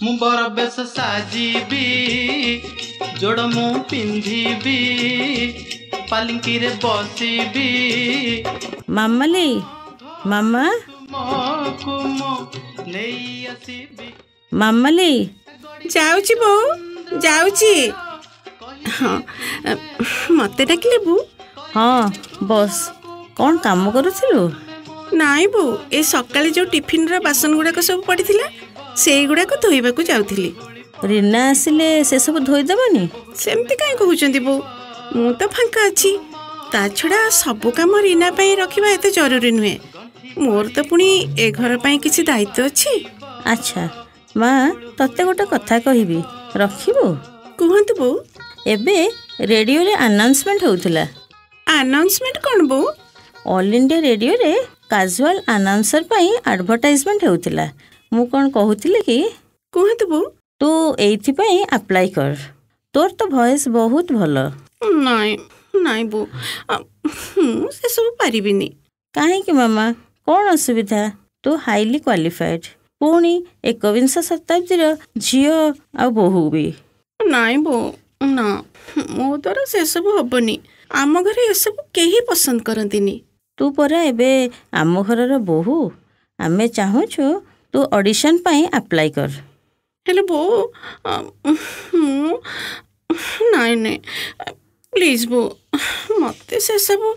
ମୁଁ ବର ବେଶ ସାଜିବି ଯୋଡ଼ ମୁଁ ପିନ୍ଧିବି ପାଲିଙ୍କିରେ ବସିବି ମାମାଲି ମାମା ନେଇ ଆସିବି। ମାମାଲି ଯାଉଛି ବୋଉ ଯାଉଛି। ହଁ ମତେ ଡାକିଲେ ବୋଉ? ହଁ ବସ୍। କ'ଣ କାମ କରୁଥିଲୁ? ନାଇଁ ବୋଉ, ଏ ସକାଳେ ଯୋଉ ଟିଫିନର ବାସନ ଗୁଡାକ ସବୁ ପଡିଥିଲା ସେଇଗୁଡାକ ଧୋଇବାକୁ ଯାଉଥିଲି। ରୀନା ଆସିଲେ ସେସବୁ ଧୋଇଦେବନି? ସେମିତି କାହିଁ କହୁଛନ୍ତି ବୋଉ? ମୁଁ ତ ଫାଙ୍କା ଅଛି। ତା ଛଡା ସବୁ କାମ ରୀନା ପାଇଁ ରଖିବା ଏତେ ଜରୁରୀ ନୁହେଁ। ମୋର ତ ପୁଣି ଏ ଘର ପାଇଁ କିଛି ଦାୟିତ୍ୱ ଅଛି। ଆଚ୍ଛା ମା, ତତେ ଗୋଟେ କଥା କହିବି, ରଖିବୁ? କୁହନ୍ତୁ ବୋଉ। ଏବେ ରେଡ଼ିଓରେ ଆନାଉନ୍ସମେଣ୍ଟ ହେଉଥିଲା। ଆନାଉନ୍ସମେଣ୍ଟ କ'ଣ ବୋଉ? ଅଲ୍ ଇଣ୍ଡିଆ ରେଡ଼ିଓରେ କାଜୁଆଲ ଆନାଉନ୍ସର ପାଇଁ ଆଡ଼ଭର୍ଟାଇଜମେଣ୍ଟ ହେଉଥିଲା। ମୁଁ କ'ଣ କହୁଥିଲି କି, କୁହନ୍ତୁ ବୋଉ। ତୁ ଏଇଥିପାଇଁ ଆପ୍ଲାଏ କର। ତୋର ତ ଭଏସ୍ ବହୁତ ଭଲ। ନାଇଁ ନାଇଁ ବୋଉ, ମୁଁ ସେସବୁ ପାରିବିନି। କାହିଁକି ମାମା, କ'ଣ ଅସୁବିଧା? ତୁ ହାଇଲି କ୍ୱାଲିଫାଏଡ୍, ପୁଣି 21 ଶତାବ୍ଦୀର ଝିଅ ଆଉ ବୋହୂ ବି। ନାଇଁ ବୋଉ, ନା, ମୋ ଦ୍ୱାରା ସେସବୁ ହବନି। ଆମ ଘରେ ଏସବୁ କେହି ପସନ୍ଦ କରନ୍ତିନି। ତୁ ପରା ଏବେ ଆମ ଘରର ବୋହୂ। ଆମେ ଚାହୁଁଛୁ ତୁ ଅଡ଼ିସନ୍ ପାଇଁ ଆପ୍ଲାଏ କର। ହେଲେ ବୋଉ, ନାଇଁ ନାଇଁ ପ୍ଲିଜ୍ ବୋଉ, ମୋତେ ସେସବୁ।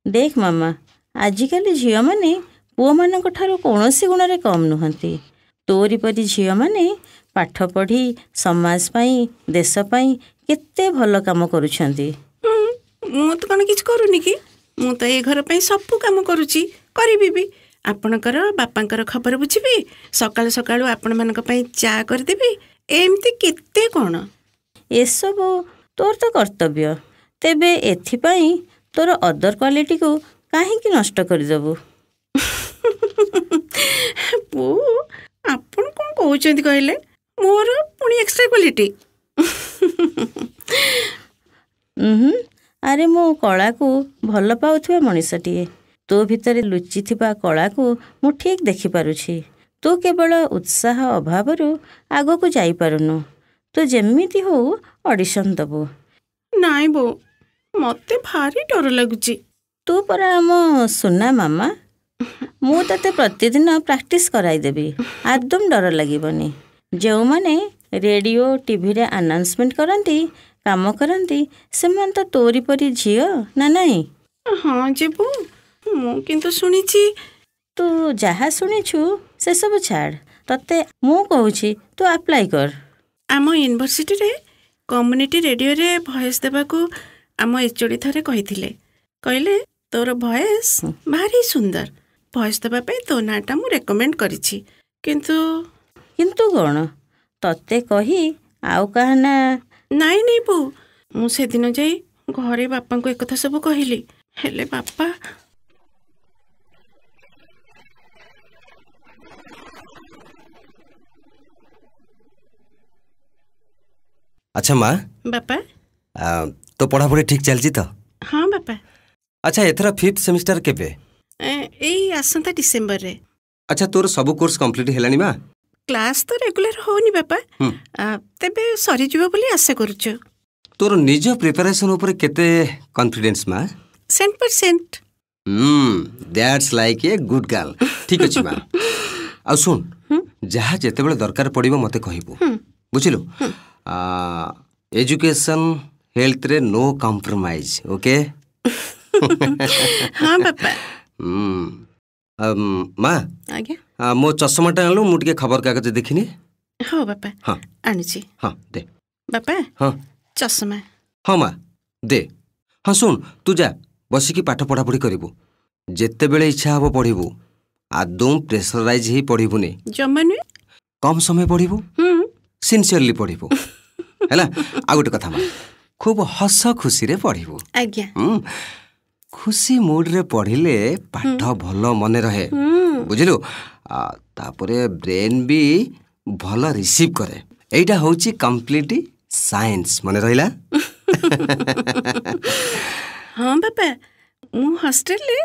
ଦେଖ ମାମା, ଆଜିକାଲି ଝିଅମାନେ ପୁଅମାନଙ୍କ ଠାରୁ କୌଣସି ଗୁଣରେ କମ୍ ନୁହନ୍ତି। ତୋରି ପରି ଝିଅମାନେ ପାଠ ପଢ଼ି ସମାଜ ପାଇଁ, ଦେଶ ପାଇଁ କେତେ ଭଲ କାମ କରୁଛନ୍ତି। ମୁଁ ତ କ'ଣ କିଛି କରୁନି କି? ମୁଁ ତ ଏ ଘର ପାଇଁ ସବୁ କାମ କରୁଛି, କରିବି ବି। ଆପଣଙ୍କର ବାପାଙ୍କର ଖବର ବୁଝିବି, ସକାଳୁ ସକାଳୁ ଆପଣମାନଙ୍କ ପାଇଁ ଚା କରିଦେବି, ଏମିତି କେତେ କ'ଣ। ଏସବୁ ତୋର ତ କର୍ତ୍ତବ୍ୟ। ତେବେ ଏଥିପାଇଁ ତୋର ଅଦର କ୍ୱାଲିଟିକୁ କାହିଁକି ନଷ୍ଟ କରିଦେବୁ? ବୋଉ, ଆପଣ କ'ଣ କହୁଛନ୍ତି କହିଲେ? ମୋର ପୁଣି ଏକ୍ସଟ୍ରା କ୍ୱାଲିଟି? ଆରେ ମୁଁ କଳାକୁ ଭଲ ପାଉଥିବା ମଣିଷଟିଏ। ତୋ ଭିତରେ ଲୁଚିଥିବା କଳାକୁ ମୁଁ ଠିକ୍ ଦେଖିପାରୁଛି। ତୁ କେବଳ ଉତ୍ସାହ ଅଭାବରୁ ଆଗକୁ ଯାଇପାରୁନୁ। ତୁ ଯେମିତି ହଉ ଅଡ଼ିସନ୍ ଦେବୁ। ନାଇଁ ବୋଉ, ମୋତେ ଭାରି ଡର ଲାଗୁଛି। ତୁ ପରା ଆମ ସୁନା ମାମା। ମୁଁ ତତେ ପ୍ରତିଦିନ ପ୍ରାକ୍ଟିସ୍ କରାଇଦେବି। ଆଦୌ ଡର ଲାଗିବନି। ଯେଉଁମାନେ ରେଡ଼ିଓ ଟିଭିରେ ଆନାଉନ୍ସମେଣ୍ଟ କରନ୍ତି, କାମ କରନ୍ତି, ସେମାନେ ତ ତୋରି ପରି ଝିଅ ନା ନାହିଁ? ହଁ ଯେ ବୋଉ, ମୁଁ କିନ୍ତୁ ଶୁଣିଛି। ତୁ ଯାହା ଶୁଣିଛୁ ସେସବୁ ଛାଡ଼। ତତେ ମୁଁ କହୁଛି ତୁ ଆପ୍ଲାଏ କର। ଆମ ୟୁନିଭର୍ସିଟିରେ କମ୍ୟୁନିଟି ରେଡ଼ିଓରେ ଭଏସ୍ ଦେବାକୁ ଆମ ଏଚୋଡ଼ି ଥରେ କହିଲେ ତୋର ଭଏସ୍ ଭାରି ସୁନ୍ଦର, ଭଏସ୍ ଦେବା ପାଇଁ ତୋ ନାଁଟା ମୁଁ ରେକମେଣ୍ଡ କରିଛି। କିନ୍ତୁ କ'ଣ? ତତେ କହି ଆଉ କାହା ନା? ନାଇଁ ନାଇଁ ବୋଉ, ମୁଁ ସେଦିନ ଯାଇ ଘରେ ବାପାଙ୍କୁ ଏକଥା ସବୁ କହିଲି। ହେଲେ ବାପା। ଆଚ୍ଛା ମା, ବାପା। ତୋ ପଢ଼ାପଢ଼ି ଠିକ୍ ଚାଲିଛି ତ? ହଁ ବାପା। ଆଚ୍ଛା, ଏଥର 5th ସେମିଷ୍ଟାର କେବେ? ଏଇ ଆସନ୍ତା ଡିସେମ୍ବରରେ। ଆଚ୍ଛା, ତୋର ସବୁ କୋର୍ସ କମ୍ପ୍ଲିଟ୍ ହେଲାଣି ମା? କ୍ଲାସ୍ ତ ରେଗୁଲାର ହଉନି ବାପା, ତେବେ ସରିଯିବ ବୋଲି ଆଶା କରୁଛୁ। ତୋର ନିଜ ପ୍ରିପାରେସନ୍ ଉପରେ କେତେ କନଫିଡେନ୍ସ ମା? 100%। That's like a good girl. ଠିକ୍ ଅଛି ମା। ଆଉ ଶୁଣ, ଯାହା ଯେତେବେଳେ ଦରକାର ପଡ଼ିବ ମୋତେ କହିବୁ, ବୁଝିଲୁ? ଏଜୁକେସନ୍ ହେଲ୍ଥରେ ନୋ କମ୍ପ୍ରମାଇଜ୍, ଓକେ? ହଁ ବାପା। ମା, ଆଜ୍ଞା। ମୋ ଚଷମାଟା ଆଣିଲୁ, ମୁଁ ଟିକେ ଖବରକାଗଜ ଦେଖିନି। ହଉ ବାପା, ହଁ ଆଣୁଛି। ହଁ ଦେ ବାପା। ହଁ ଚଷମା। ହଁ ମା, ଦେ। ହଁ ଶୁଣ, ତୁ ଯା ବସିକି ପାଠ ପଢ଼ାପଢ଼ି କରିବୁ। ଯେତେବେଳେ ଇଚ୍ଛା ହେବ ପଢ଼ିବୁ। ଆଦୌ ପ୍ରେସରାଇଜ୍ ହେଇ ପଢ଼ିବୁନି। ଜମା ନୁହେଁ। କମ୍ ସମୟ ପଢ଼ିବୁ, ସିନସିୟରଲି ପଢ଼ିବୁ, ହେଲା? ଆଉ ଗୋଟେ କଥା ମା, ଖୁବ୍ ହସ ଖୁସିରେ ପଢ଼ିବୁ। ଆଜ୍ଞା। ଖୁସି ମୁଡ୍ରେ ପଢ଼ିଲେ ପାଠ ଭଲ ମନେ ରହେ, ବୁଝିଲୁ? ତାପରେ ବ୍ରେନ୍ ବି ଭଲ ରିସିଭ୍ କରେ। ଏଇଟା ହେଉଛି କମ୍ପ୍ଲିଟ୍ ସାଇନ୍ସ, ମନେ ରହିଲା? ହଁ ବାପା, ମୁଁ ହଷ୍ଟେଲରେ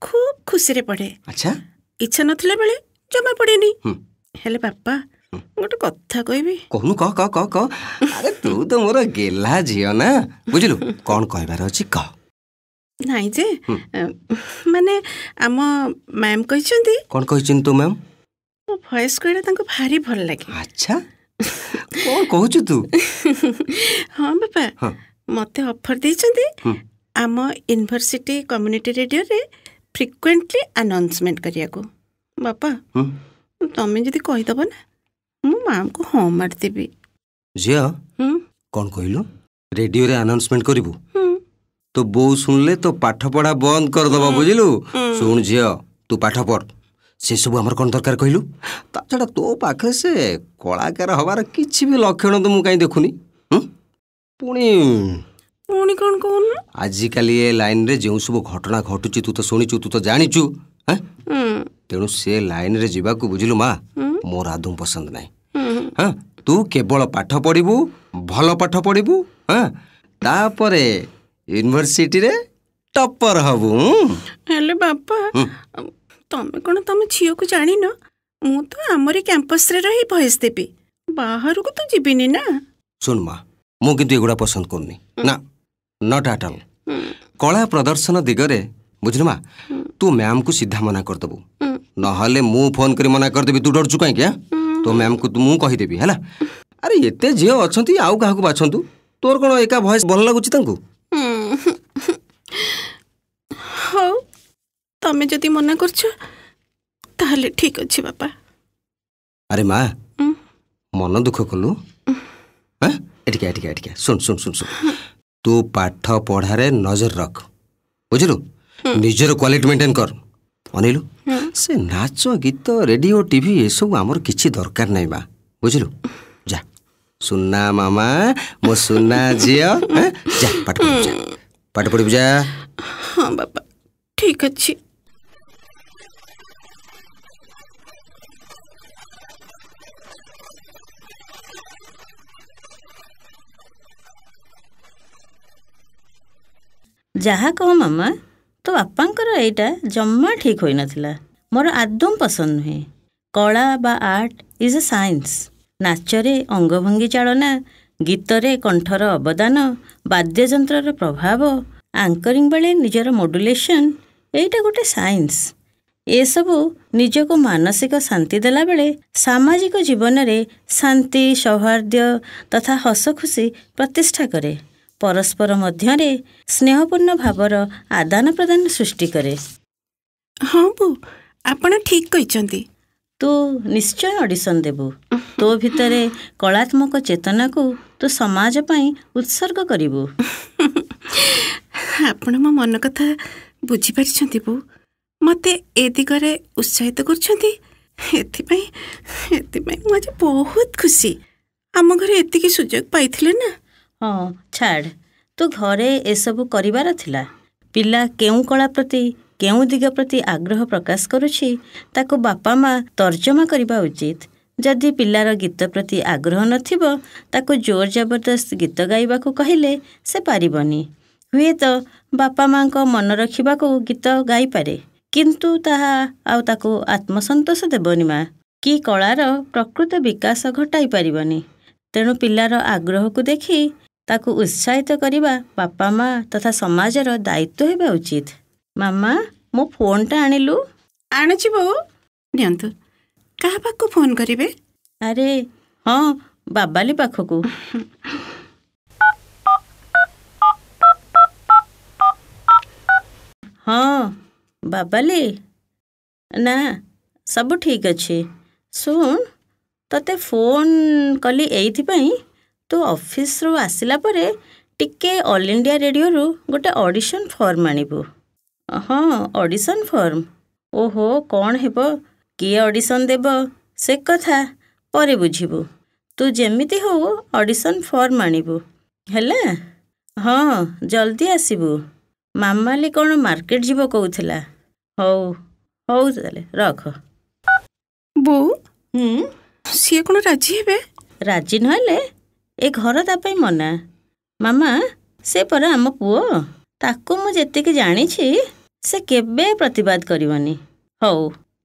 ଖୁବ୍ ଖୁସିରେ ପଢ଼େ। ଆଚ୍ଛା। ଇଚ୍ଛା ନଥିଲା ବେଳେ ଜମା ପଢ଼େନି। ହେଲେ ବାପା, ଗୋଟେ କଥା କହିବି? କହୁନୁ, କହ କହ କହ କହ। ଆରେ ତୁ ତ ମୋର ଗେହ୍ଲା ଝିଅ ନା, ବୁଝିଲୁ? କ'ଣ କହିବାର ଅଛି କହ। ନାଇଁ ଯେ ମାନେ ଆମ ମ୍ୟାମ୍ କହିଛନ୍ତି। କ'ଣ କହିଛନ୍ତି ତୋ ମ୍ୟାମ୍? ମୋ ଭଏସ୍ କହିଲେ ତାଙ୍କୁ ଭାରି ଭଲ ଲାଗେ। ଆଚ୍ଛା, କ'ଣ କହୁଛୁ ତୁ? ହଁ ବାପା, ମୋତେ ଅଫର୍ ଦେଇଛନ୍ତି ଆମ ୟୁନିଭର୍ସିଟି କମ୍ୟୁନିଟି ରେଡ଼ିଓରେ ଫ୍ରିକ୍ୱେଣ୍ଟଲି ଆନାଉନ୍ସମେଣ୍ଟ କରିବାକୁ। ବାପା, ତମେ ଯଦି କହିଦେବ ନା, ମୁଁ ମାଆଙ୍କୁ ହଁ ମାରିଦେବି। ଝିଅ, କ'ଣ କହିଲୁ? ରେଡ଼ିଓରେ ଆନାଉନ୍ସମେଣ୍ଟ କରିବୁ? ତୋ ବୋଉ ଶୁଣିଲେ ତୋ ପାଠ ପଢ଼ା ବନ୍ଦ କରିଦେବ, ବୁଝିଲୁ? ଶୁଣ ଝିଅ, ତୁ ପାଠ ପଢ଼, ସେସବୁ ଆମର କ'ଣ ଦରକାର କହିଲୁ? ତା ଛଡ଼ା ତୋ ପାଖରେ ସେ କଳାକାର ହେବାର କିଛି ବି ଲକ୍ଷଣ ତ ମୁଁ କାହିଁ ଦେଖୁନି। ପୁଣି ପୁଣି କ'ଣ କହୁନୁ? ଆଜିକାଲି ଏ ଲାଇନ୍ରେ ଯେଉଁ ସବୁ ଘଟଣା ଘଟୁଛି ତୁ ତ ଶୁଣିଛୁ, ତୁ ତ ଜାଣିଛୁ। ତେଣୁ ସେ ଲାଇନ୍ରେ ଯିବାକୁ, ବୁଝିଲୁ ମା, ମୋର ଆଦୌ ପସନ୍ଦ ନାହିଁ। ତୁ କେବଳ ପାଠ ପଢ଼ିବୁ, ଭଲ ପାଠ ପଢ଼ିବୁ, ତାପରେ ୟୁନିଭର୍ସିଟିରେ ଟପର ହବୁ। ହେଲେ ବାପା, ତମେ କ'ଣ ତମ ଝିଅକୁ ଜାଣିନ? ମୁଁ ତ ଆମରି କ୍ୟାମ୍ପସରେ ରହି ଭଏସ୍ ଦେବି, ବାହାରକୁ ତ ଯିବିନି ନା। ଶୁଣ ମା, ମୁଁ କିନ୍ତୁ ଏଗୁଡ଼ା ପସନ୍ଦ କରୁନି, ନା, ନଟ୍ ଆଟ୍ ଅଲ୍। କଳା ପ୍ରଦର୍ଶନ ଦିଗରେ, ବୁଝିଲୁ ମା, ତୁ ମ୍ୟାମ୍କୁ ସିଧା ମନା କରିଦେବୁ, ନହେଲେ ମୁଁ ଫୋନ୍ କରି ମନା କରିଦେବି। ତୁ ଡରୁଛୁ କାହିଁକି? ତୋ ମ୍ୟାମ୍କୁ ମୁଁ କହିଦେବି, ହେଲା? ଆରେ ଏତେ ଝିଅ ଅଛନ୍ତି, ଆଉ କାହାକୁ ବାଛନ୍ତୁ। ତୋର କ'ଣ ଏକା ଭଏସ୍ ଭଲ ଲାଗୁଛି ତାଙ୍କୁ? ହଉ, ତମେ ଯଦି ମନା କରୁଛ ତାହେଲେ ଠିକ୍ ଅଛି ବାପା। ଆରେ ମା, ମନ ଦୁଃଖ କଲୁ? ଏଠିକା ଶୁଣ ଶୁଣ ଶୁଣ ଶୁଣ, ତୁ ପାଠ ପଢ଼ାରେ ନଜର ରଖ, ବୁଝିଲୁ? ନିଜର କ୍ୱାଲିଟି ମେଣ୍ଟେନ୍ କର। ଅନେଇଲୁ, ସେ ନାଚ, ଗୀତ, ରେଡ଼ିଓ, ଟିଭି ଏସବୁ ଆମର କିଛି ଦରକାର ନାହିଁ ମା, ବୁଝିଲୁ? ଯା ସୁନା ମାମା, ମୋ ସୁନା ଝିଅ, ଯା ପାଠ ପଢ଼ିବୁ, ଯା ପାଠ ପଢ଼ିବୁ, ଯା। ହଁ ବାପା, ଠିକ୍ ଅଛି। ଯାହା କହ ମାମା, ତୋ ବାପାଙ୍କର ଏଇଟା ଜମା ଠିକ୍ ହୋଇନଥିଲା। ମୋର ଆଦୌ ପସନ୍ଦ ନୁହେଁ। କଳା ବା ଆର୍ଟ ଇଜ୍ ଏ ସାଇନ୍ସ। ନାଚରେ ଅଙ୍ଗଭଙ୍ଗୀ ଚାଳନା, ଗୀତରେ କଣ୍ଠର ଅବଦାନ, ବାଦ୍ୟଯନ୍ତ୍ରର ପ୍ରଭାବ, ଆଙ୍କରିଂ ବେଳେ ନିଜର ମଡୁଲେସନ୍, ଏଇଟା ଗୋଟେ ସାଇନ୍ସ। ଏସବୁ ନିଜକୁ ମାନସିକ ଶାନ୍ତି ଦେଲାବେଳେ ସାମାଜିକ ଜୀବନରେ ଶାନ୍ତି, ସୌହାର୍ଦ୍ଦ୍ୟ ତଥା ହସ ଖୁସି ପ୍ରତିଷ୍ଠା କରେ। ପରସ୍ପର ମଧ୍ୟରେ ସ୍ନେହପୂର୍ଣ୍ଣ ଭାବର ଆଦାନ ପ୍ରଦାନ ସୃଷ୍ଟି କରେ। ହଁ ବୋଉ, ଆପଣ ଠିକ୍ କହିଛନ୍ତି। ତୁ ନିଶ୍ଚୟ ଅଡ଼ିସନ୍ ଦେବୁ। ତୋ ଭିତରେ କଳାତ୍ମକ ଚେତନାକୁ ତୁ ସମାଜ ପାଇଁ ଉତ୍ସର୍ଗ କରିବୁ। ଆପଣ ମୋ ମନ କଥା ବୁଝିପାରିଛନ୍ତି ବୋଉ। ମୋତେ ଏ ଦିଗରେ ଉତ୍ସାହିତ କରୁଛନ୍ତି। ଏଥିପାଇଁ ମୁଁ ଆଜି ବହୁତ ଖୁସି। ଆମ ଘରେ ଏତିକି ସୁଯୋଗ ପାଇଥିଲେ ନା। ହଁ, ଛାଡ଼, ତୁ ଘରେ ଏସବୁ କରିବାର ଥିଲା। ପିଲା କେଉଁ କଳା ପ୍ରତି, କେଉଁ ଦିଗ ପ୍ରତି ଆଗ୍ରହ ପ୍ରକାଶ କରୁଛି, ତାକୁ ବାପା ମା ତର୍ଜମା କରିବା ଉଚିତ। ଯଦି ପିଲାର ଗୀତ ପ୍ରତି ଆଗ୍ରହ ନଥିବ, ତାକୁ ଜୋର ଜବରଦସ୍ତ ଗୀତ ଗାଇବାକୁ କହିଲେ ସେ ପାରିବନି। ହୁଏତ ବାପା ମାଙ୍କ ମନ ରଖିବାକୁ ଗୀତ ଗାଇପାରେ, କିନ୍ତୁ ତାହା ଆଉ ତାକୁ ଆତ୍ମସନ୍ତୋଷ ଦେବନି ମା, କି କଳାର ପ୍ରକୃତ ବିକାଶ ଘଟାଇ ପାରିବନି। ତେଣୁ ପିଲାର ଆଗ୍ରହକୁ ଦେଖି ତାକୁ ଉତ୍ସାହିତ କରିବା ବାପା ମା ତଥା ସମାଜର ଦାୟିତ୍ୱ ହେବା ଉଚିତ। ମାମା, ମୋ ଫୋନ୍ଟା ଆଣିଲୁ। ଆଣୁଛି ବୋଉ, ନିଅନ୍ତୁ। କାହା ପାଖକୁ ଫୋନ୍ କରିବେ? ଆରେ ହଁ, ବାବାଲି ପାଖକୁ। ହଁ ବାବାଲି, ନା ସବୁ ଠିକ୍ ଅଛି। ଶୁଣ, ତତେ ଫୋନ୍ କଲି ଏଇଥିପାଇଁ, ତୁ ଅଫିସରୁ ଆସିଲା ପରେ ଟିକେ ଅଲ୍ ଇଣ୍ଡିଆ ରେଡ଼ିଓରୁ ଗୋଟେ ଅଡ଼ିସନ୍ ଫର୍ମ ଆଣିବୁ। ହଁ, ଅଡ଼ିସନ୍ ଫର୍ମ। ଓହୋ, କ'ଣ ହେବ, କିଏ ଅଡ଼ିସନ୍ ଦେବ ସେ କଥା ପରେ ବୁଝିବୁ। ତୁ ଯେମିତି ହଉ ଅଡ଼ିସନ୍ ଫର୍ମ ଆଣିବୁ, ହେଲା? ହଁ, ଜଲ୍ଦି ଆସିବୁ। ମାମାଲି କ'ଣ ମାର୍କେଟ ଯିବ କହୁଥିଲା। ହଉ ହଉ, ତାହେଲେ ରଖ। ବୋଉ, ସିଏ କ'ଣ ରାଜି ହେବେ? ରାଜି ନହେଲେ ଏ ଘର ତା ପାଇଁ ମନା। ମାମା, ସେ ପରା ଆମ ପୁଅ। ତାକୁ ମୁଁ ଯେତିକି ଜାଣିଛି, ସେ କେବେ ପ୍ରତିବାଦ କରିବନି। ହଉ,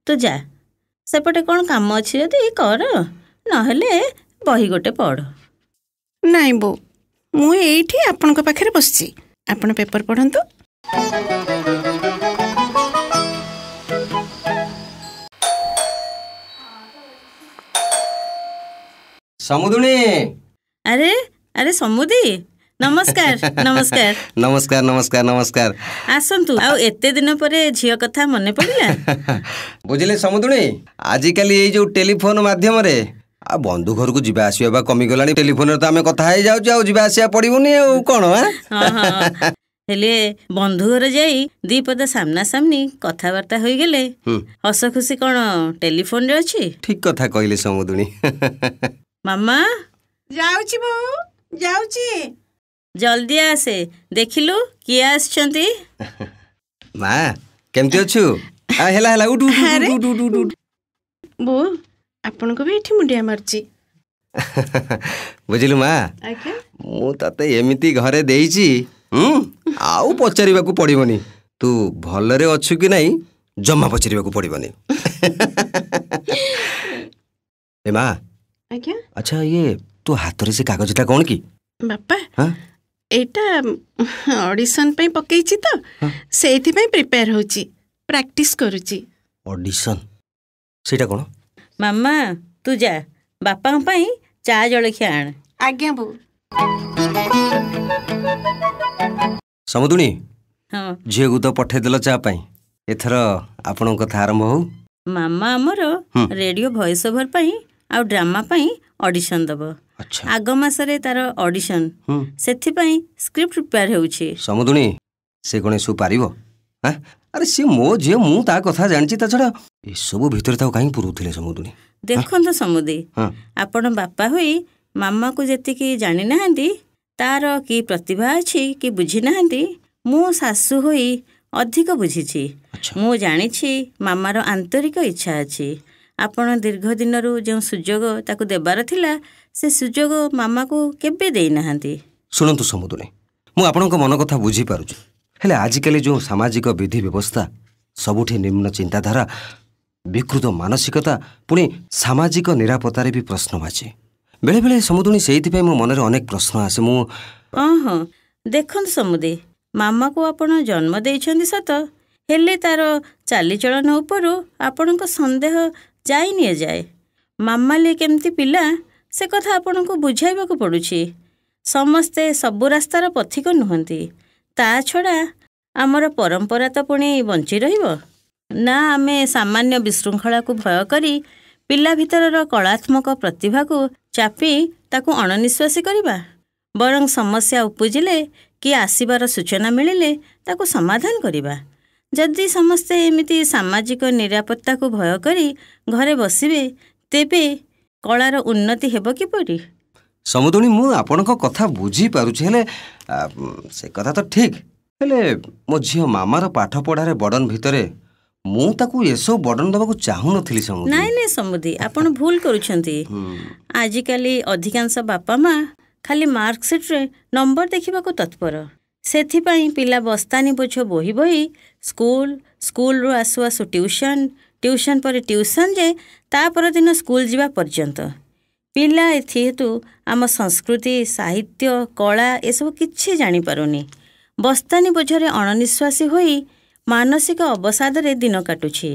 ତୁ ଯା, ସେପଟେ କ'ଣ କାମ ଅଛି ଯଦି କର, ନହେଲେ ବହି ଗୋଟେ ପଢ଼। ନାଇଁ ବୋଉ, ମୁଁ ଏଇଠି ଆପଣଙ୍କ ପାଖରେ ବସିଛି, ଆପଣ ପେପର ପଢ଼ନ୍ତୁ। ସମୁଦୁଣୀ। ଆରେ ଆରେ ସମୁଦି, ନମସ୍କାର ନମସ୍କାର। ନମସ୍କାର ନମସ୍କାର ନମସ୍କାର। ଆସନ୍ତୁ। ଆଉ ଏତେ ଦିନ ପରେ ଝିଅ କଥା ମନେ ପଡ଼ିଲା? ବୁଝିଲେ ସମୁଦୁଣୀ, ଆଜିକାଲି ଏଇ ଯୋଉ ଟେଲିଫୋନ ମାଧ୍ୟମରେ ଆଉ ବନ୍ଧୁ ଘରକୁ ଯିବା ଆସିବା ବା କମିଗଲାଣି। ଟେଲିଫୋନରେ ତ ଆମେ କଥା ହେଇଯାଉଛୁ, ଆଉ ଯିବା ଆସିବା ପଡ଼ିବନି ଆଉ କ'ଣ? ହଁ ହେଲେ ବନ୍ଧୁ ଘର ଯାଇ ଦି ପଦ ସାମ୍ନା ସାମ୍ନି କଥାବାର୍ତ୍ତା ହୋଇଗଲେ ହସ ଖୁସି କ'ଣ ଟେଲିଫୋନରେ ଅଛି? ଠିକ କଥା କହିଲେ ସମୁଦୁଣୀ। ମାମା ଯାଉଛି ବୋଉ, ଯାଉଛି। ଜଲ୍ଦି ଆସେ, ଦେଖିଲୁ କିଏ ଆସିଛନ୍ତି। ମା କେମିତି ଅଛୁ? ହେଲା ହେଲା, ଉଠୁ ବୋଉ, ଆପଣଙ୍କୁ ବି ଏଠି ମୁଣ୍ଡିଆ ମାରୁଛି। ବୁଝିଲୁ ମା, ଆଜ୍ଞା। ମୁଁ ତତେ ଏମିତି ଘରେ ଦେଇଛି, ଆଉ ପଚାରିବାକୁ ପଡ଼ିବନି। ତୁ ଭଲରେ ଅଛୁ କି ନାଇଁ ଜମା ପଚାରିବାକୁ ପଡ଼ିବନି। ଏ ମା। ଆଜ୍ଞା। ଆଚ୍ଛା, ଇଏ ତୋ ହାତରେ ସେ କାଗଜଟା କ'ଣ କି? ବାପା, ଏଇଟା ଅଡିସନ ପାଇଁ ପକେଇଛି ତ, ସେଇଥିପାଇଁ ପ୍ରିପେୟାର ହେଉଛି, ପ୍ରାକ୍ଟିସ କରୁଛି। ଅଡିସନ? ସେଇଟା କ'ଣ? ମାମା ତୁ ଯା, ବାପାଙ୍କ ପାଇଁ ଚା ଜଳଖିଆ ଆଣ। ଆଜ୍ଞା ବୋଉ। ସମୁଦୁଣୀ, ହଁ ଝିଅକୁ ତ ପଠେଇଦେଲ ଚା ପାଇଁ, ଏଥର ଆପଣଙ୍କ କଥା ଆରମ୍ଭ ହଉ। ମାମା ଆମର ରେଡ଼ିଓ ଭଏସ୍ ଓଭର ପାଇଁ ଆଉ ଡ୍ରାମା ପାଇଁ ଅଡିସନ ଦେବ। ଆଗ ମାସରେ ତାର ଅଡିସନ, ସେଥିପାଇଁ ସ୍କ୍ରିପ୍ଟ ପ୍ରିପେୟାର ହେଉଛି। ସମୁଦୁଣୀ, ସେ କ'ଣ ଏସବୁ ପାରିବ? ଆରେ ସିଏ ମୋ ଝିଅ, ମୁଁ ତା କଥା ଜାଣିଛି, ତା ଛଡ଼ା ଏସବୁ ଭିତରେ ତାକୁ କାହିଁକି ପୁରଉଥିଲେ ସମୁଦୁଣୀ? ଦେଖନ୍ତୁ ସମୁଦି, ଆପଣ ବାପା ହୋଇ ମାମାକୁ ଯେତିକି ଜାଣିନାହାନ୍ତି, ତାର କି ପ୍ରତିଭା ଅଛି କି ବୁଝିନାହାନ୍ତି, ମୁଁ ଶାଶୁ ହୋଇ ଅଧିକ ବୁଝିଛି। ମୁଁ ଜାଣିଛି ମାମାର ଆନ୍ତରିକ ଇଚ୍ଛା ଅଛି। ଆପଣ ଦୀର୍ଘ ଦିନରୁ ଯେଉଁ ସୁଯୋଗ ତାକୁ ଦେବାର ଥିଲା, ସେ ସୁଯୋଗ ମାମାକୁ କେବେ ଦେଇନାହାନ୍ତି। ଶୁଣନ୍ତୁ ସମୁଦୁଣୀ, ମୁଁ ଆପଣଙ୍କ ମନ କଥା ବୁଝିପାରୁଛି, ହେଲେ ଆଜିକାଲି ଯେଉଁ ସାମାଜିକ ବିଧି ବ୍ୟବସ୍ଥା, ସବୁଠି ନିମ୍ନ ଚିନ୍ତାଧାରା, ବିକୃତ ମାନସିକତା, ପୁଣି ସାମାଜିକ ନିରାପତ୍ତାରେ ବି ପ୍ରଶ୍ନବାଚୀ। ବେଳେବେଳେ ସମୁଦୁଣୀ, ସେଇଥିପାଇଁ ମୋ ମନରେ ଅନେକ ପ୍ରଶ୍ନ ଆସେ। ହଁ ଦେଖନ୍ତୁ ସମୁଦି, ମାମାକୁ ଆପଣ ଜନ୍ମ ଦେଇଛନ୍ତି ସତ, ହେଲେ ତାର ଚାଲିଚଳନ ଉପରୁ ଆପଣଙ୍କ ସନ୍ଦେହ ଯାଇ ନିଆଯାଏ। ମାମାଲି କେମିତି ପିଲା, ସେ କଥା ଆପଣଙ୍କୁ ବୁଝାଇବାକୁ ପଡ଼ୁଛି। ସମସ୍ତେ ସବୁ ରାସ୍ତାର ପଥିକ ନୁହନ୍ତି। ତା ଛଡ଼ା ଆମର ପରମ୍ପରା ତ ପୁଣି ବଞ୍ଚି ରହିବ ନା। ଆମେ ସାମାନ୍ୟ ବିଶୃଙ୍ଖଳାକୁ ଭୟ କରି ପିଲା ଭିତରର କଳାତ୍ମକ ପ୍ରତିଭାକୁ ଚାପି ତାକୁ ଅଣନିଶ୍ୱାସୀ କରିବା? ବରଂ ସମସ୍ୟା ଉପୁଜିଲେ କି ଆସିବାର ସୂଚନା ମିଳିଲେ ତାକୁ ସମାଧାନ କରିବା। ଯଦି ସମସ୍ତେ ଏମିତି ସାମାଜିକ ନିରାପତ୍ତାକୁ ଭୟ କରି ଘରେ ବସିବେ, ତେବେ କଳାର ଉନ୍ନତି ହେବ କିପରି? ସମୁଦୁଣୀ, ମୁଁ ଆପଣଙ୍କ କଥା ବୁଝିପାରୁଛି, ହେଲେ ସେ କଥା ତ ଠିକ୍। ହେଲେ ମୋ ଝିଅ ମାମାର ପାଠ ପଢ଼ାରେ ବର୍ଡ଼ନ ଭିତରେ ମୁଁ ତାକୁ ଏସବୁ ବର୍ଡ଼ନ ଦେବାକୁ ଚାହୁଁନଥିଲି। ନାଇଁ ସମୁଦି, ଆପଣ ଭୁଲ କରୁଛନ୍ତି। ଆଜିକାଲି ଅଧିକାଂଶ ବାପା ମା ଖାଲି ମାର୍କସିଟ୍ରେ ନମ୍ବର ଦେଖିବାକୁ ତତ୍ପର। ସେଥିପାଇଁ ପିଲା ବସ୍ତାନି ବୋଝ ବୋହି ବୋହି ସ୍କୁଲରୁ ଆସୁ ଆସୁ ଟ୍ୟୁସନ୍ ପରେ ଟ୍ୟୁସନ୍, ଯେ ତା ପରଦିନ ସ୍କୁଲ ଯିବା ପର୍ଯ୍ୟନ୍ତ ପିଲା ଯେହେତୁ ଆମ ସଂସ୍କୃତି, ସାହିତ୍ୟ, କଳା ଏସବୁ କିଛି ଜାଣିପାରୁନି, ବସ୍ତାନି ବୋଝରେ ଅଣନିଶ୍ୱାସୀ ହୋଇ ମାନସିକ ଅବସାଦରେ ଦିନ କାଟୁଛି।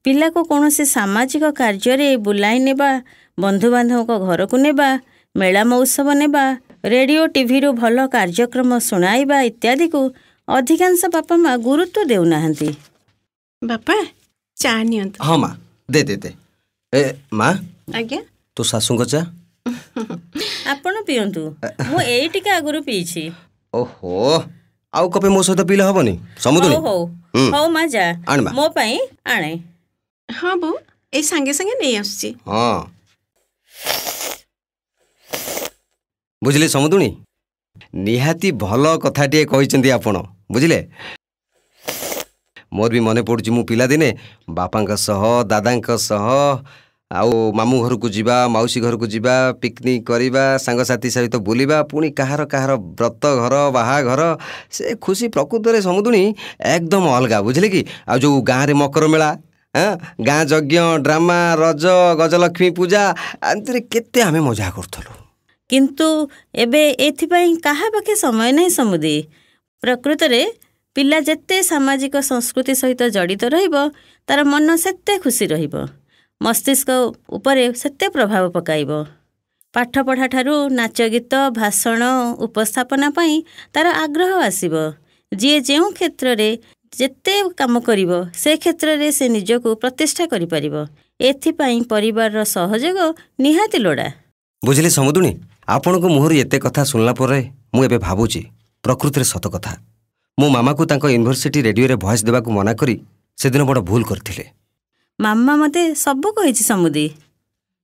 ପିଲାକୁ କୌଣସି ସାମାଜିକ କାର୍ଯ୍ୟରେ ବୁଲାଇ ନେବା, ବନ୍ଧୁବାନ୍ଧବଙ୍କ ଘରକୁ ନେବା, ମେଳା ମଉତ୍ସବ ନେବା, ରେଡ଼ିଓ ଟିଭିରୁ ଭଲ କାର୍ଯ୍ୟକ୍ରମ ଶୁଣାଇବା ଇତ୍ୟାଦିକୁ ଅଧିକାଂଶ ବାପା ମା ଗୁରୁତ୍ୱ ଦେଉନାହାନ୍ତି। ବାପା, ଚା ନିଅନ୍ତୁ। ହଁ ମା, ଦେ। ମା। ଆଜ୍ଞା। ତୋ ଶାଶୁଙ୍କ ଚା ଆପଣ ପିଅନ୍ତୁ, ମୁଁ ଏଇ ଟିକେ ଆଗରୁ ପିଇଛି। ଓହୋ, ଆଉ କପେ ମୋ ସହିତ ପିଇଲେ ହବନି? ସମୁଦୁଣୀ, ହଉ ମା, ଯା, ମୋ ପାଇଁ ଆଣେ। ହଁ ବୋଉ, ଏଇ ସାଙ୍ଗେ ସାଙ୍ଗେ ନେଇ ଆସୁଛି। ହଁ, ବୁଝିଲେ ସମୁଦୁଣୀ, ନିହାତି ଭଲ କଥାଟିଏ କହିଛନ୍ତି ଆପଣ। ବୁଝିଲେ, ମୋର ବି ମନେ ପଡ଼ୁଛି, ମୁଁ ପିଲାଦିନେ ବାପାଙ୍କ ସହ, ଦାଦାଙ୍କ ସହ ଆଉ ମାମୁଁ ଘରକୁ ଯିବା, ମାଉସୀ ଘରକୁ ଯିବା, ପିକନିକ୍ କରିବା, ସାଙ୍ଗସାଥି ସହିତ ବୁଲିବା, ପୁଣି କାହାର ବ୍ରତ ଘର, ବାହାଘର, ସେ ଖୁସି ପ୍ରକୃତରେ ସମୁଦୁଣୀ ଏକଦମ ଅଲଗା। ବୁଝିଲେ କି? ଆଉ ଯେଉଁ ଗାଁରେ ମକର ମେଳା, ଗାଁ ଯଜ୍ଞ ଡ୍ରାମା ରଜ ଗଜଲକ୍ଷ୍ମୀ ପୂଜା ଏମିତିରେ କେତେ ଆମେ ମଜା କରୁଥିଲୁ। କିନ୍ତୁ ଏବେ ଏଥିପାଇଁ କାହା ପାଖେ ସମୟ ନାହିଁ ସମୁଦି। ପ୍ରକୃତରେ ପିଲା ଯେତେ ସାମାଜିକ ସଂସ୍କୃତି ସହିତ ଜଡ଼ିତ ରହିବ ତାର ମନ ସେତେ ଖୁସି ରହିବ, ମସ୍ତିଷ୍କ ଉପରେ ସେତେ ପ୍ରଭାବ ପକାଇବ। ପାଠପଢ଼ା ଠାରୁ ନାଚ ଗୀତ ଭାଷଣ ଉପସ୍ଥାପନା ପାଇଁ ତାର ଆଗ୍ରହ ଆସିବ। ଯିଏ ଯେଉଁ କ୍ଷେତ୍ରରେ ଯେତେ କାମ କରିବ ସେ କ୍ଷେତ୍ରରେ ସେ ନିଜକୁ ପ୍ରତିଷ୍ଠା କରିପାରିବ। ଏଥିପାଇଁ ପରିବାରର ସହଯୋଗ ନିହାତି ଲୋଡ଼ା। ବୁଝିଲେ ସମୁଦୁଣୀ, ଆପଣଙ୍କ ମୁହଁରୁ ଏତେ କଥା ଶୁଣିଲା ପରେ ମୁଁ ଏବେ ଭାବୁଛି ପ୍ରକୃତିରେ ସତ କଥା। ମୋ ମାମାକୁ ତାଙ୍କ ୟୁନିଭର୍ସିଟି ରେଡ଼ିଓରେ ଭଏସ୍ ଦେବାକୁ ମନା କରି ସେଦିନ ବଡ଼ ଭୁଲ କରିଥିଲେ। ମାମା ମୋତେ ସବୁ କହିଛି ସମୁଦି।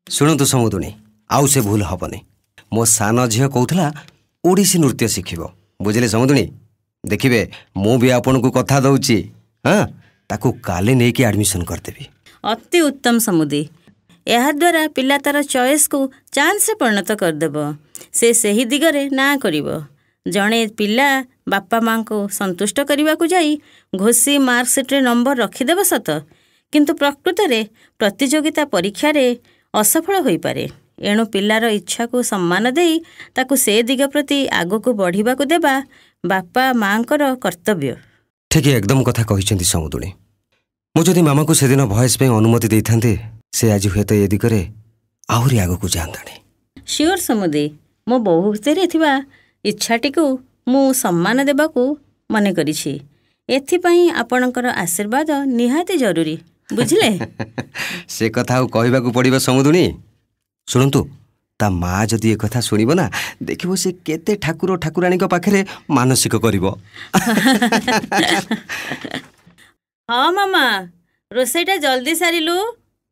ଶୁଣନ୍ତୁ ସମୁଦୁଣୀ, ଆଉ ସେ ଭୁଲ ହେବନି। ମୋ ସାନ ଝିଅ କହୁଥିଲା ଓଡ଼ିଶୀ ନୃତ୍ୟ ଶିଖିବ। ବୁଝିଲେ ସମୁଦୁଣୀ, ଦେଖିବେ ମୁଁ ବି ଆପଣଙ୍କୁ କଥା ଦେଉଛି, ତାକୁ କାଲି ନେଇକି ଆଡ଼ମିସନ୍ କରିଦେବି। ଅତି ଉତ୍ତମ ସମୁଦି। ଏହାଦ୍ୱାରା ପିଲା ତାର ଚଏସ୍କୁ ଚାନ୍ସରେ ପରିଣତ କରିଦେବ। ସେ ସେହି ଦିଗରେ ନାଁ କରିବ। ଜଣେ ପିଲା ବାପା ମାଆଙ୍କୁ ସନ୍ତୁଷ୍ଟ କରିବାକୁ ଯାଇ ଘୋଷି ମାର୍କସିଟ୍ରେ ନମ୍ବର ରଖିଦେବ ସତ, କିନ୍ତୁ ପ୍ରକୃତରେ ପ୍ରତିଯୋଗିତା ପରୀକ୍ଷାରେ ଅସଫଳ ହୋଇପାରେ। ଏଣୁ ପିଲାର ଇଚ୍ଛାକୁ ସମ୍ମାନ ଦେଇ ତାକୁ ସେ ଦିଗ ପ୍ରତି ଆଗକୁ ବଢ଼ିବାକୁ ଦେବା ବାପା ମାଆଙ୍କର କର୍ତ୍ତବ୍ୟ। ଠିକ୍ ଏକଦମ କଥା କହିଛନ୍ତି ସମୁଦୁଣୀ। ମୁଁ ଯଦି ମାମାକୁ ସେଦିନ ଭଏସ୍ ପାଇଁ ଅନୁମତି ଦେଇଥାନ୍ତି ସେ ଆଜି ହୁଏତ ଏ ଦିଗରେ ଆହୁରି ଆଗକୁ ଯାଆନ୍ତାଣି। ସିଓର ସମୁଦି, ମୋ ବୋହୂ ଭିତରେ ଥିବା ଇଚ୍ଛାଟିକୁ ମୁଁ ସମ୍ମାନ ଦେବାକୁ ମନେ କରିଛି। ଏଥିପାଇଁ ଆପଣଙ୍କର ଆଶୀର୍ବାଦ ନିହାତି ଜରୁରୀ, ବୁଝିଲେ? ସେ କଥା ଆଉ କହିବାକୁ ପଡ଼ିବ ସମୁଦୁଣୀ। ଶୁଣନ୍ତୁ, ତା ମା ଯଦି ଏ କଥା ଶୁଣିବ ନା, ଦେଖିବ ସେ କେତେ ଠାକୁର ଠାକୁରାଣୀଙ୍କ ପାଖରେ ମାନସିକ କରିବ। ହଁ ମାମା, ରୋଷେଇଟା ଜଲ୍ଦି ସାରିଲୁ,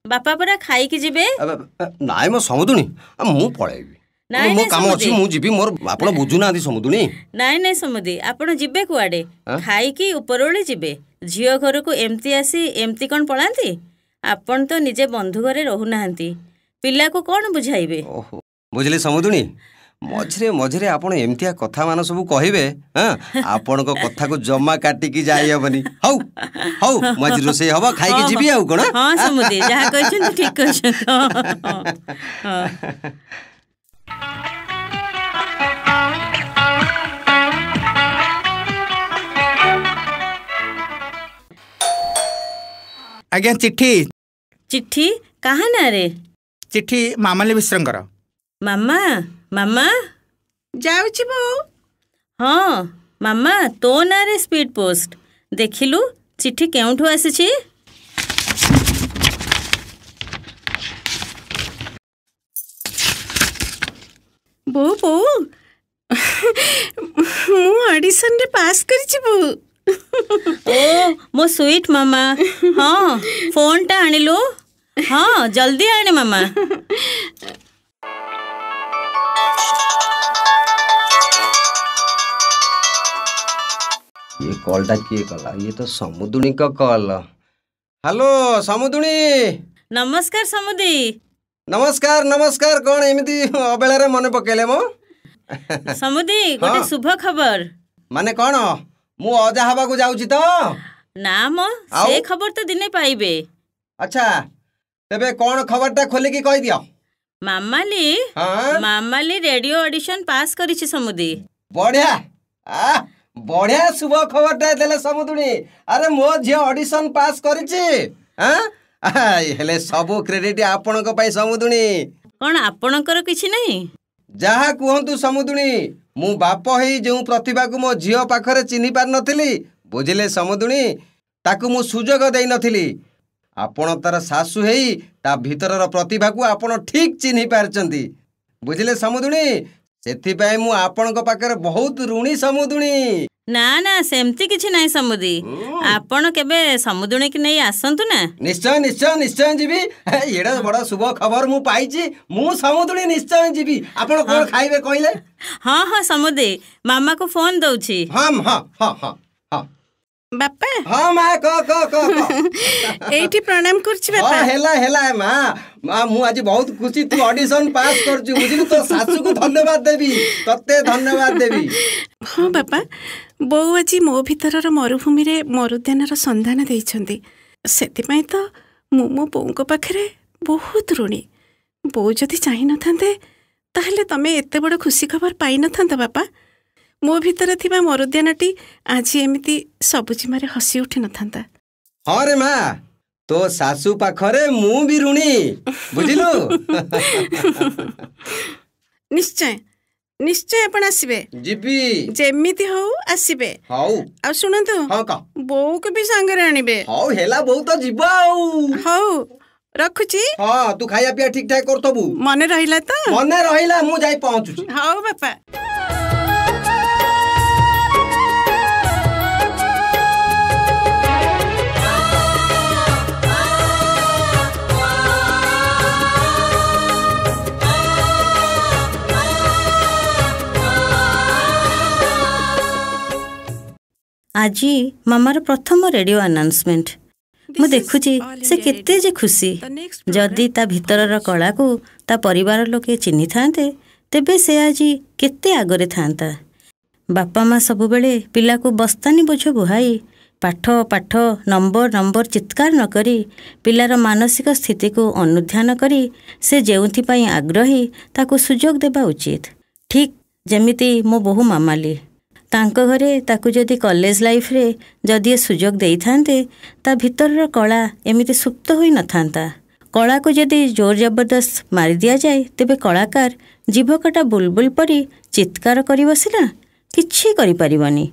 ବାପା ପରା ଖାଇକି ଯିବେ। ନାଇଁ ମୋ ସମୁଦୁଣୀ, ମୁଁ ପଳେଇବି। ମୋ କାମ ଅଛି, ମୁଁ ଯିବି। ମୋର ଆପଣ ବୁଝୁନାହାନ୍ତି ସମୁଦୁଣୀ। ନାଇଁ ସମୁଦି, ଆପଣ ଯିବେ କୁଆଡ଼େ? ଖାଇକି ଉପରଓଳି ଯିବେ। ଝିଅ ଘରକୁ ଏମିତି ଆସି ଏମିତି କ'ଣ ପଳାନ୍ତି? ଆପଣ ତ ନିଜେ ବନ୍ଧୁ ଘରେ ରହୁନାହାନ୍ତି, ପିଲାକୁ କ'ଣ ବୁଝାଇବେ? ଓହୋ, ବୁଝିଲେ ସମୁଦୁଣୀ, ମଝିରେ ମଝିରେ ଆପଣ ଏମିତିଆ କଥା ମାନ ସବୁ କହିବେ, ଆପଣଙ୍କ କଥାକୁ ଜମା କାଟିକି ଯାଇ ହେବନି। ହଉ ହଉ, ମୁଁ ଆଜି ରୋଷେଇ ହବ, ଖାଇକି ଯିବି ଆଉ କ'ଣ। ହଁ ସମୁଦି, ଯାହା କହିଛନ୍ତି ଠିକ୍ କହିଛନ୍ତି। ଆଜ୍ଞା, ଚିଠି। ଚିଠି କାହା ନାଁରେ? ଚିଠି ମାମାଲି ମିଶ୍ରଙ୍କର। ମାମା ମାମା ଯାଉଛି ବୋଉ। ହଁ ମାମା, ତୋ ନାଁରେ ସ୍ପିଡ୍ ପୋଷ୍ଟ। ଦେଖିଲୁ ଚିଠି କେଉଁଠୁ ଆସିଛି? ବୋଉ ବୋଉ, ମୁଁ ଅଡିସନରେ ପାସ୍ କରିଛି ବୋଉ। ଓ ମୋ ସୁଇଟ୍ ମାମା, ହଁ ଫୋନ୍ଟା ଆଣିଲୁ। ହଁ ଜଲ୍ଦି ଆଣେ ମାମା। ये कॉलटा किए कला? ये तो समुदुणीक कॉल। हेलो समुदुणी। नमस्कार समुदी। नमस्कार नमस्कार। कौन एमिति अबेला मन पकेले मो? समुदी गोटे शुभ खबर। माने कौन? मु अजा हवा को जाउची तो? ना मो, से खबर तो दिने पाइबे। अच्छा, तेबे कौन खबरटा खोली की कहि दियो। मामाली रेडियो ऑडिशन पास करिछि समुदी। बढ़िया बढ़िया शुभ खबरटा देले समुदुणी। अरे मो झियो ऑडिशन पास करिछि। हेले सबो क्रेडिट आपणक पई समुदुणी। कोन आपणकर किछि नहीं? जहा कुहंतु समुदुणी, मु बाप हेई जो प्रतिभा को मो झियो पाखरे चिन्हि पार नथिली, बुझिले समुदुणी, ताकू मु सुजोग देई नथिली। आपण तार सासु हेई ता भीतरर प्रतिभा को आपण ठीक चिन्हि पारचंती, बुझिले समुदुणी। सेथि पई मु आपणक पाखरे बहुत ऋणी समुदुणी। ना ना, सेमती किछि नाही समुदी। आपण केबे समुदुणी की नहीं आसंतु ना। निश्चय निश्चय निश्चय जीवी। एडा बड़ा शुभ खबर मु पाइछि। मु समुदुणी निश्चय जीवी। आपण कोन खाइबे कहिले? हां हां समुदी, मामा को फोन दउछि। हां हां हां हां हां बापा। हां मा को एठी प्रणाम करछि बापा। हां हेला हेला मा मु आज बहुत खुशी तू ऑडिशन पास करछु, बुझिलु। तो सासु को धन्यवाद देबी, तते धन्यवाद देबी। हां बापा, बोउ आज मो भीतरर मरुभूमि रे मरुद्यानर संधान देइछन्ती। सेति पई तो ମୁଁ ମୋ ବୋଉଙ୍କ ପାଖରେ ବହୁତ ଋଣୀ। ବୋଉ ଯଦି ଚାହିଁନଥାନ୍ତେ ତାହେଲେ ତମେ ଏତେ ବଡ଼ ଖୁସି ଖବର ପାଇନଥାନ୍ତ ବାପା। ମୋ ଭିତରେ ଥିବା ମରୁଦ୍ୟାନଟି ଆଜି ଏମିତି ସବୁଜିମାରେ ହସି ଉଠି ନଥାନ୍ତା। ହଁ ରେ ମା, ତୋ ଶାଶୁ ପାଖରେ ମୁଁ ବି ଋଣୀ, ବୁଝିଲୁ। ନିଶ୍ଚୟ ନିଶ୍ଚୟ ଆପଣ ଆସିବେ। ଯିବି। ଯେମିତି ହଉ ଆସିବେ। ହଉ। ଆଉ ଶୁଣନ୍ତୁ, ହଁ କହ। ବୋଉକୁ ବି ସାଙ୍ଗରେ ଆଣିବେ। ହଉ ହେଲା, ବୋଉ ତ ଯିବ ଆଉ। ହଉ ରଖୁଛି। ହଁ, ତୁ ଖାଇବା ପିଇବା ଠିକ ଠାକ କରୁଥବୁ। ମନେ ରହିଲା ତ? ମନେ ରହିଲା, ମୁଁ ଯାଇ ପହଞ୍ଚୁଛି। ହଉ ବାପା। ଆଜି ମାମାର ପ୍ରଥମ ରେଡ଼ିଓ ଆନାଉନ୍ସମେଣ୍ଟ। ମୁଁ ଦେଖୁଛି ସେ କେତେ ଯେ ଖୁସି। ଯଦି ତା ଭିତରର କଳାକୁ ତା ପରିବାର ଲୋକେ ଚିହ୍ନିଥାନ୍ତେ ତେବେ ସେ ଆଜି କେତେ ଆଗରେ ଥାନ୍ତା। ବାପା ମା ସବୁବେଳେ ପିଲାକୁ ବସ୍ତାନି ବୋଝ ବୁହାଇ ପାଠ ପାଠ ନମ୍ବର ଚିତ୍କାର ନ କରି ପିଲାର ମାନସିକ ସ୍ଥିତିକୁ ଅନୁଧ୍ୟାନ କରି ସେ ଯେଉଁଥିପାଇଁ ଆଗ୍ରହୀ ତାକୁ ସୁଯୋଗ ଦେବା ଉଚିତ। ଠିକ୍ ଯେମିତି ମୋ ବୋହୂ ମାମାଲି, ତାଙ୍କ ଘରେ ତାକୁ ଯଦି କଲେଜ ଲାଇଫ୍ରେ ଯଦି ଏ ସୁଯୋଗ ଦେଇଥାନ୍ତେ ତା ଭିତରର କଳା ଏମିତି ସୁପ୍ତ ହୋଇ ନଥାନ୍ତା। କଳାକୁ ଯଦି ଜୋର ଜବରଦସ୍ତ ମାରି ଦିଆଯାଏ ତେବେ କଳାକାର ଜୀଭକଟା ବୁଲବୁଲ ପରି ଚିତ୍କାର କରିବ ସିନା, କିଛି କରିପାରିବନି।